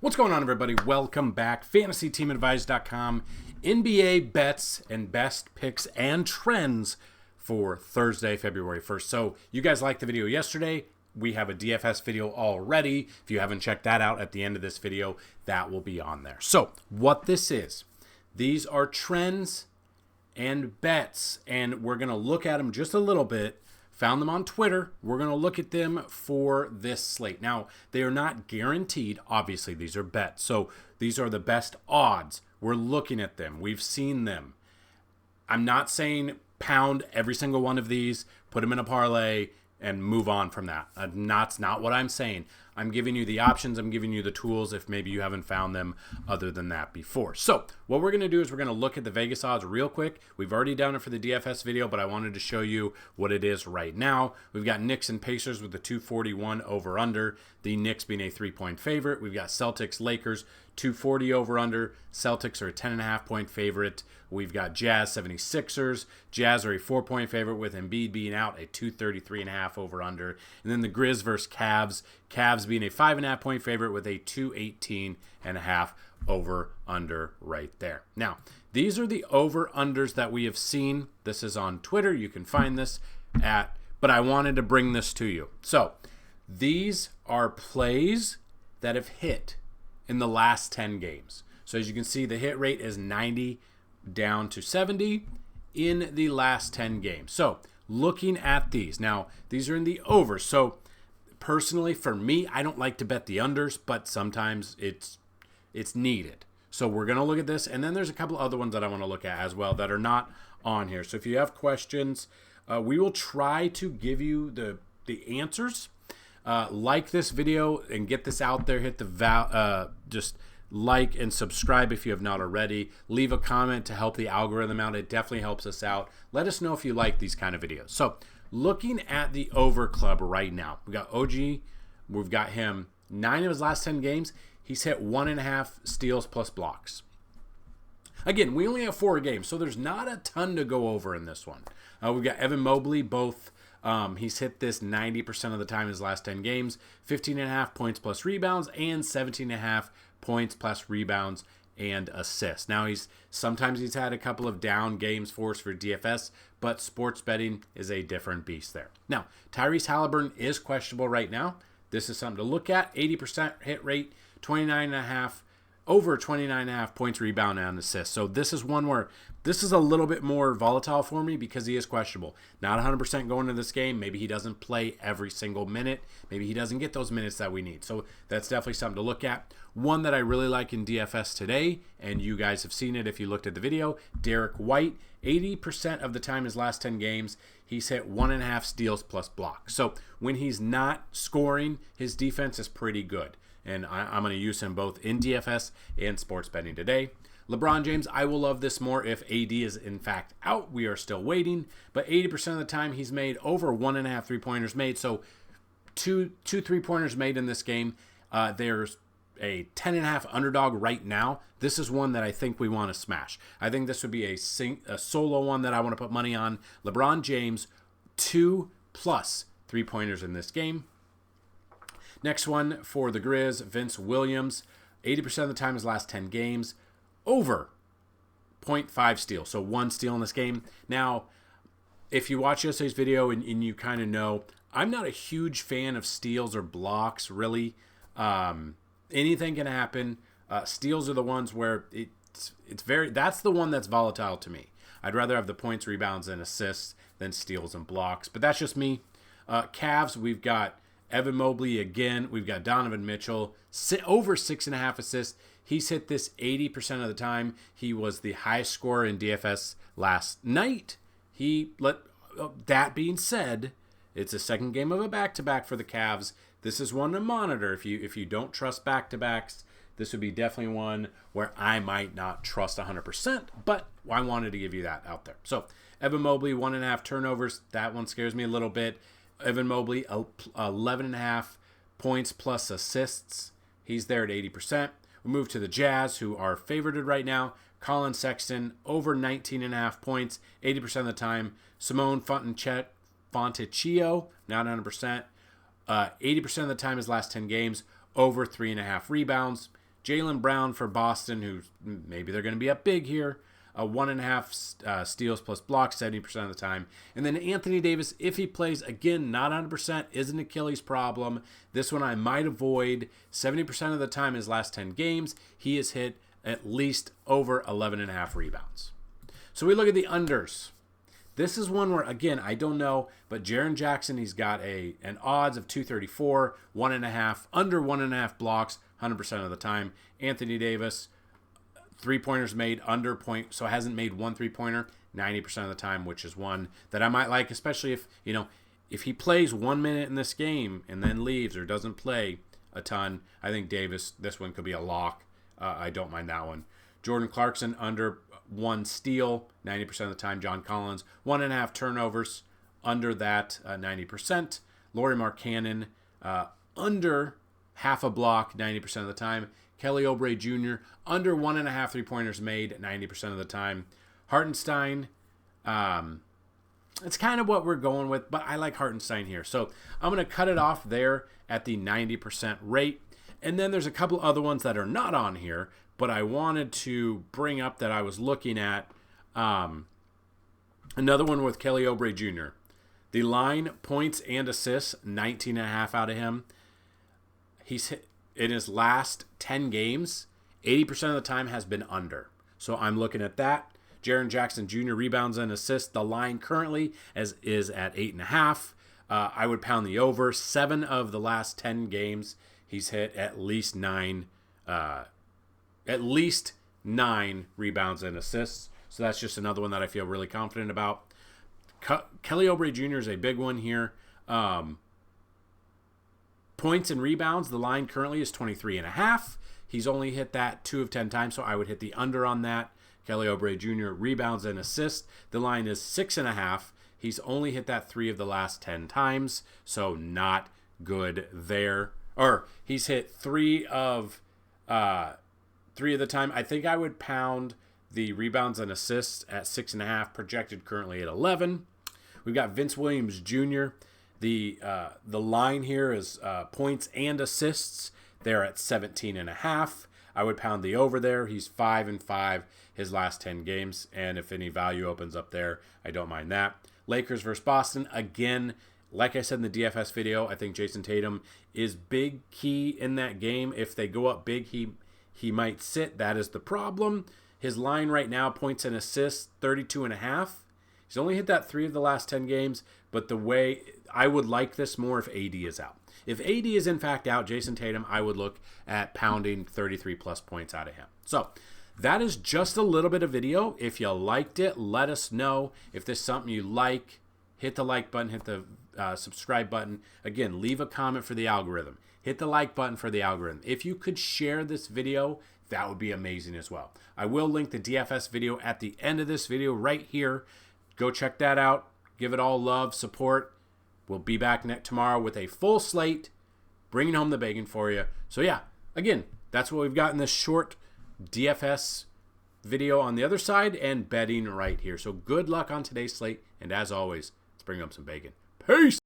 What's going on, everybody? Welcome back. FantasyTeamAdvice.com. NBA bets and best picks and trends for Thursday, February 1st. So you guys liked the video yesterday. We have a DFS video already. If you haven't checked that out at the end of this video, that will be on there. So what this is, these are trends and bets, and we're going to look at them just a little bit. Found them on Twitter. We're going to look at them for this slate. Now, they are not guaranteed. Obviously, these are bets. So these are the best odds. We're looking at them. We've seen them. I'm not saying pound every single one of these, put them in a parlay, and move on from that. That's not what I'm saying. I'm giving you the options. I'm giving you the tools if maybe you haven't found them other than that before. So what we're going to do is we're going to look at the Vegas odds real quick. We've already done it for the DFS video, but I wanted to show you what it is right now. We've got Knicks and Pacers with the 241 over under. The Knicks being a 3-point favorite. We've got Celtics, Lakers, 240 over under. Celtics are a 10.5-point favorite. We've got Jazz, 76ers. Jazz are a 4-point favorite with Embiid being out, a 233.5 over under. And then the Grizz versus Cavs. Cavs being a 5.5-point favorite with a 218.5 over under right there. Now, these are the over unders that we have seen. This is on Twitter. You can find this but I wanted to bring this to you. So these are plays that have hit in the last 10 games. So as you can see, the hit rate is 90 down to 70 in the last 10 games. So looking at these, now these are in the over. So personally, for me, I don't like to bet the unders, but sometimes it's needed. So we're going to look at this, and then there's a couple other ones that I want to look at as well that are not on here. So if you have questions, we will try to give you the answers. Like this video and get this out there. Hit the just like and subscribe if you have not already. Leave a comment to help the algorithm out. It definitely helps us out. Let us know if you like these kind of videos. So looking at the over club right now, we got OG. We've got him 9 of his last 10 games. He's hit 1.5 steals plus blocks. Again, we only have 4 games, so there's not a ton to go over in this one. We've got Evan Mobley, both. He's hit this 90% of the time in his last 10 games. 15.5 points plus rebounds and 17.5 points plus rebounds and assists. Now, sometimes he's had a couple of down games for us for DFS, but sports betting is a different beast there. Now, Tyrese Halliburton is questionable right now. This is something to look at. 80% hit rate, 29.5, over 29.5 points, rebound, and assists. So this is one where this is a little bit more volatile for me because he is questionable. Not 100% going into this game. Maybe he doesn't play every single minute. Maybe he doesn't get those minutes that we need. So that's definitely something to look at. One that I really like in DFS today, and you guys have seen it if you looked at the video, Derek White, 80% of the time his last 10 games, he's hit 1.5 steals plus blocks. So when he's not scoring, his defense is pretty good. And I'm going to use him both in DFS and sports betting today. LeBron James, I will love this more if AD is in fact out. We are still waiting. But 80% of the time, he's made over 1.5 3-pointers made. So two 3-pointers made in this game. There's a 10.5 underdog right now. This is one that I think we want to smash. I think this would be a solo one that I want to put money on. LeBron James, 2+ 3-pointers in this game. Next one for the Grizz, Vince Williams, 80% of the time his last 10 games, over 0.5 steals, so 1 steal in this game. Now, if you watch yesterday's video and you kind of know, I'm not a huge fan of steals or blocks, really. Anything can happen. Steals are the ones where that's the one that's volatile to me. I'd rather have the points, rebounds, and assists than steals and blocks, but that's just me. Cavs, we've got Evan Mobley again. We've got Donovan Mitchell, over 6.5 assists. He's hit this 80% of the time. He was the highest scorer in DFS last night. That being said, it's a second game of a back-to-back for the Cavs. This is one to monitor. If you don't trust back-to-backs, this would be definitely one where I might not trust 100%, but I wanted to give you that out there. So Evan Mobley, 1.5 turnovers. That one scares me a little bit. Evan Mobley, 11.5 points plus assists. He's there at 80%. We move to the Jazz, who are favorited right now. Colin Sexton, over 19.5 points, 80% of the time. Simone Fontecchio, not 100%. 80% of the time his last 10 games, over 3.5 rebounds. Jaylen Brown for Boston, who maybe they're going to be up big here. 1.5 steals plus blocks 70% of the time. And then Anthony Davis, if he plays, again, not 100%, is an Achilles problem. This one I might avoid. 70% of the time his last 10 games, he has hit at least over 11.5 rebounds. So we look at the unders. This is one where, again, I don't know, but Jaren Jackson, he's got an odds of 234, 1.5, under 1.5 blocks 100% of the time. Anthony Davis, three-pointers made under point, so hasn't made one three-pointer 90% of the time, which is one that I might like, especially if, if he plays 1 minute in this game and then leaves or doesn't play a ton. I think Davis, this one could be a lock. I don't mind that one. Jordan Clarkson, under 1 steal 90% of the time. John Collins, 1.5 turnovers, under that 90%. Lauri Markkanen, under half a block 90% of the time. Kelly Oubre Jr., under 1.5 three-pointers made 90% of the time. Hartenstein, it's kind of what we're going with, but I like Hartenstein here. So I'm going to cut it off there at the 90% rate. And then there's a couple other ones that are not on here, but I wanted to bring up that I was looking at. Another one with Kelly Oubre Jr. The line, points and assists, 19.5 out of him. He's hit in his last 10 games, 80% of the time has been under. So I'm looking at that. Jaren Jackson Jr. rebounds and assists. The line currently is at 8.5. I would pound the over. 7 of the last 10 games, he's hit at least 9 rebounds and assists. So that's just another one that I feel really confident about. Kelly Oubre Jr. is a big one here. Points and rebounds, the line currently is 23.5. He's only hit that 2 of 10 times, so I would hit the under on that. Kelly Oubre Jr. rebounds and assists, the line is 6.5. He's only hit that 3 of the last 10 times, so not good there. Or he's hit 3 of the time. I think I would pound the rebounds and assists at 6.5, projected currently at 11. We've got Vince Williams Jr. The line here is points and assists. They're at 17.5. I would pound the over there. He's 5-5 his last 10 games, and if any value opens up there, I don't mind that. Lakers versus Boston. Again, like I said in the DFS video, I think Jason Tatum is big key in that game. If they go up big, he might sit. That is the problem. His line right now, points and assists, 32.5. He's only hit that 3 of the last 10 games, but the way I would like this more if AD is out. If AD is in fact out, Jason Tatum, I would look at pounding 33 plus points out of him. So that is just a little bit of video. If you liked it, let us know. If this is something you like, hit the like button, hit the subscribe button. Again, leave a comment for the algorithm. Hit the like button for the algorithm. If you could share this video, that would be amazing as well. I will link the DFS video at the end of this video right here. Go check that out. Give it all love, support. We'll be back tomorrow with a full slate, bringing home the bacon for you. So yeah, again, that's what we've got in this short DFS video on the other side and betting right here. So good luck on today's slate. And as always, let's bring home some bacon. Peace!